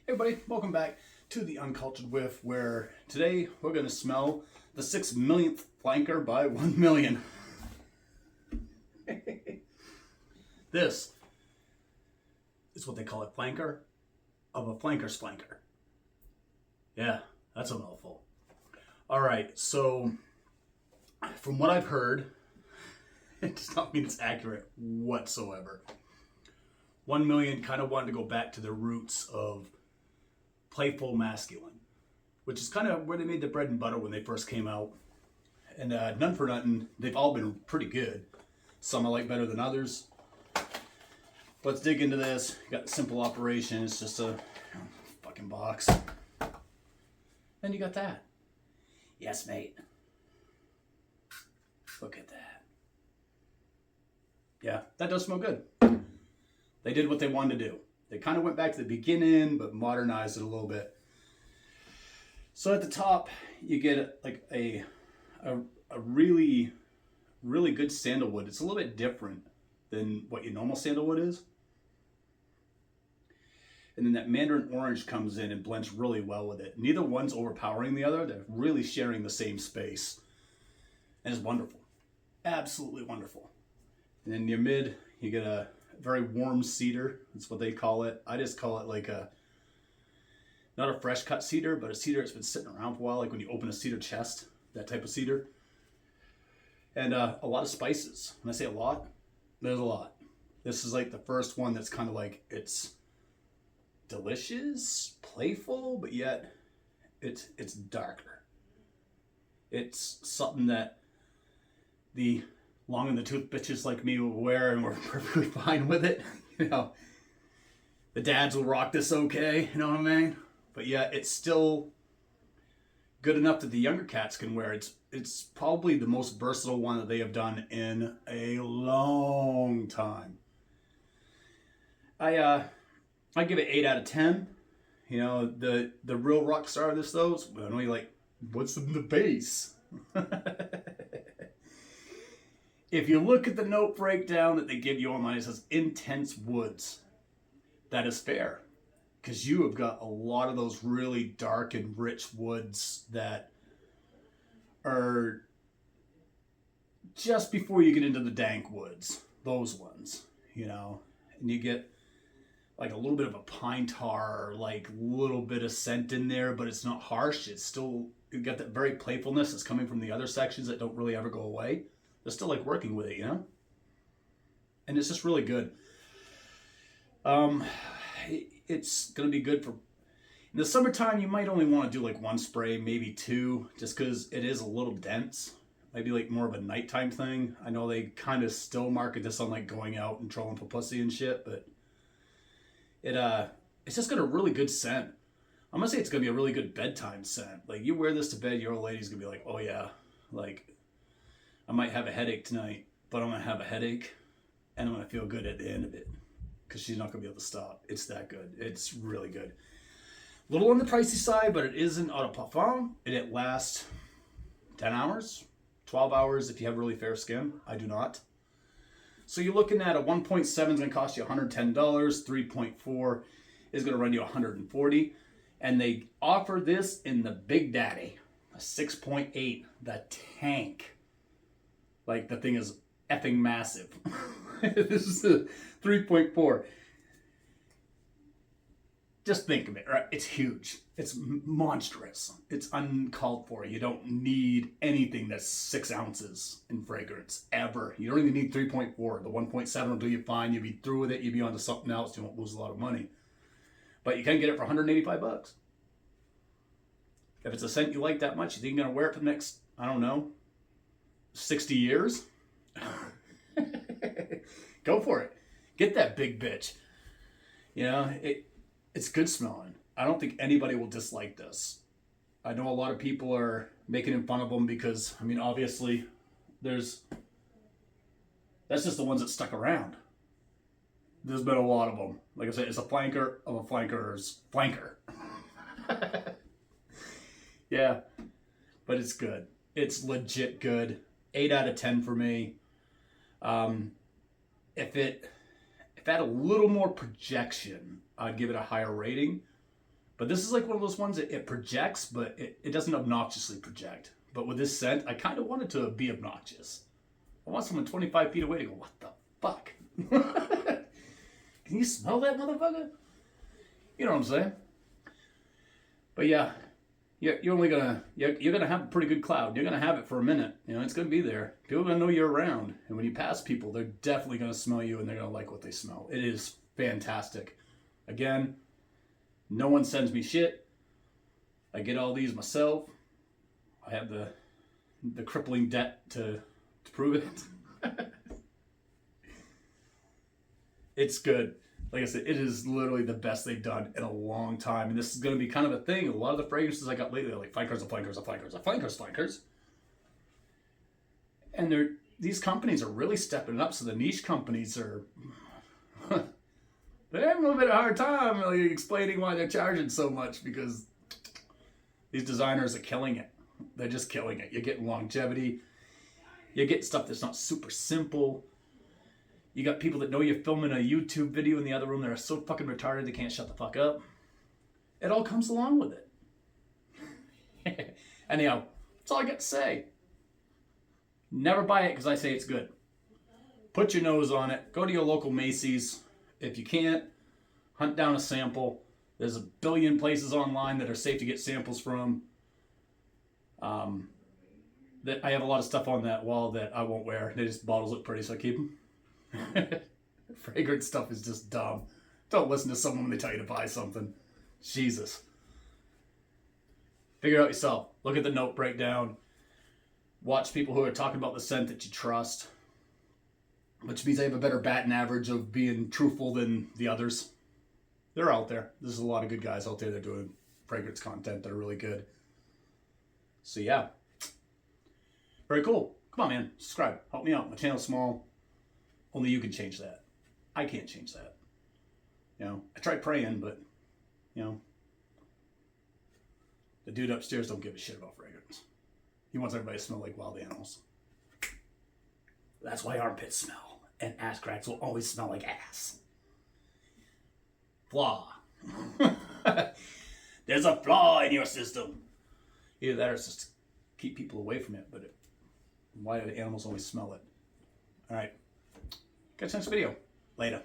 Hey everybody, welcome back to the Uncultured Whiff, where today we're going to smell the 6 millionth flanker by 1 million. This is what they call a flanker of a flanker's flanker. Yeah, that's a mouthful. Alright, so from what I've heard, it does not mean it's accurate whatsoever. 1 million kind of wanted to go back to the roots of playful masculine, which is kind of where they made the bread and butter when they first came out. And none for nothing, they've all been pretty good. Some I like better than others. Let's dig into this. You got the simple operation. It's just a fucking box. Then you got that. Yes, mate. Look at that. Yeah, that does smell good. They did what they wanted to do. They kind of went back to the beginning, but modernized it a little bit. So at the top, you get like a really, really good sandalwood. It's a little bit different than what your normal sandalwood is. And then that mandarin orange comes in and blends really well with it. Neither one's overpowering the other. They're really sharing the same space. And it's wonderful. Absolutely wonderful. And then near mid, you get a very warm cedar. That's what they call it. I just call it like not a fresh cut cedar, but a cedar that's been sitting around for a while, like when you open a cedar chest, that type of cedar. And a lot of spices. When I say a lot, there's a lot. This is like the first one that's kind of like, it's delicious, playful, but yet it's darker. It's something that the long in the tooth bitches like me will wear, and we're perfectly fine with it. You know, the dads will rock this okay, you know what I mean? But yeah, it's still good enough that the younger cats can wear. It's probably the most versatile one that they have done in a long time. I give it 8 out of 10. You know, the real rock star of this though is only like, what's in the base? If you look at the note breakdown that they give you online, it says intense woods. That is fair, because you have got a lot of those really dark and rich woods that are just before you get into the dank woods. Those ones, you know, and you get like a little bit of a pine tar, like little bit of scent in there, but it's not harsh. It's still, you got that very playfulness that's coming from the other sections that don't really ever go away. They're still like working with it, you know? And it's just really good. It's going to be good for, in the summertime, you might only want to do like one spray, maybe two, just because it is a little dense. Maybe like more of a nighttime thing. I know they kind of still market this on like going out and trolling for pussy and shit, but it's just got a really good scent. I'm going to say it's going to be a really good bedtime scent. Like you wear this to bed, your old lady's going to be like, oh yeah, like I might have a headache tonight, but I'm going to have a headache and I'm going to feel good at the end of it because she's not going to be able to stop. It's that good. It's really good. A little on the pricey side, but it is an eau de parfum and it lasts 10 hours, 12 hours if you have really fair skin. I do not. So you're looking at a 1.7 is going to cost you $110. 3.4 is going to run you $140. And they offer this in the Big Daddy, a 6.8, the tank. Like, the thing is effing massive. This is a 3.4. Just think of it, right? It's huge. It's monstrous. It's uncalled for. You don't need anything that's 6 ounces in fragrance, ever. You don't even need 3.4. The 1.7 will do you fine. You'll be through with it. You'll be onto something else. You won't lose a lot of money. But you can get it for $185. If it's a scent you like that much, you think you're going to wear it for the next, I don't know, 60 years? Go for it. Get that big bitch. You know, it's good smelling. I don't think anybody will dislike this. I know a lot of people are making fun of them because, I mean, obviously, that's just the ones that stuck around. There's been a lot of them. Like I said, it's a flanker of a flanker's flanker. Yeah, but it's good. It's legit good. 8 out of 10 for me. If it had a little more projection, I'd give it a higher rating. But this is like one of those ones that it projects, but it doesn't obnoxiously project. But with this scent, I kind of want it to be obnoxious. I want someone 25 feet away to go, what the fuck? Can you smell that, motherfucker? You know what I'm saying? But yeah, you're only gonna you're gonna have a pretty good cloud. You're gonna have it for a minute. You know, it's gonna be there. People are gonna know you're around, and when you pass people, they're definitely gonna smell you, and they're gonna like what they smell. It is fantastic. Again, no one sends me shit. I get all these myself. I have the crippling debt to prove it. It's good. Like I said, it is literally the best they've done in a long time. And this is going to be kind of a thing. A lot of the fragrances I got lately are like flankers of flankers of flankers of flankers flankers. And these companies are really stepping up. So the niche companies are... they're having a little bit of a hard time really explaining why they're charging so much, because these designers are killing it. They're just killing it. You're getting longevity. You're getting stuff that's not super simple. You got people that know you're filming a YouTube video in the other room that are so fucking retarded they can't shut the fuck up. It all comes along with it. Anyhow, that's all I got to say. Never buy it because I say it's good. Put your nose on it. Go to your local Macy's. If you can't, hunt down a sample. There's a billion places online that are safe to get samples from. That I have a lot of stuff on that wall that I won't wear. They just bottles look pretty, so I keep them. Fragrant stuff is just dumb. Don't listen to someone when they tell you to buy something. Jesus. Figure it out yourself. Look at the note breakdown. Watch people who are talking about the scent that you trust. Which means I have a better batting average of being truthful than the others. They're out there. There's a lot of good guys out there that are doing fragrance content that are really good. So yeah. Very cool. Come on, man. Subscribe. Help me out. My channel's small. Only you can change that. I can't change that. You know, I tried praying, but, you know, the dude upstairs don't give a shit about fragrance. He wants everybody to smell like wild animals. That's why armpits smell, and ass cracks will always smell like ass. Flaw. There's a flaw in your system. Either that or it's just to keep people away from it, but why do animals always smell it? All right. Catch you next video. Later.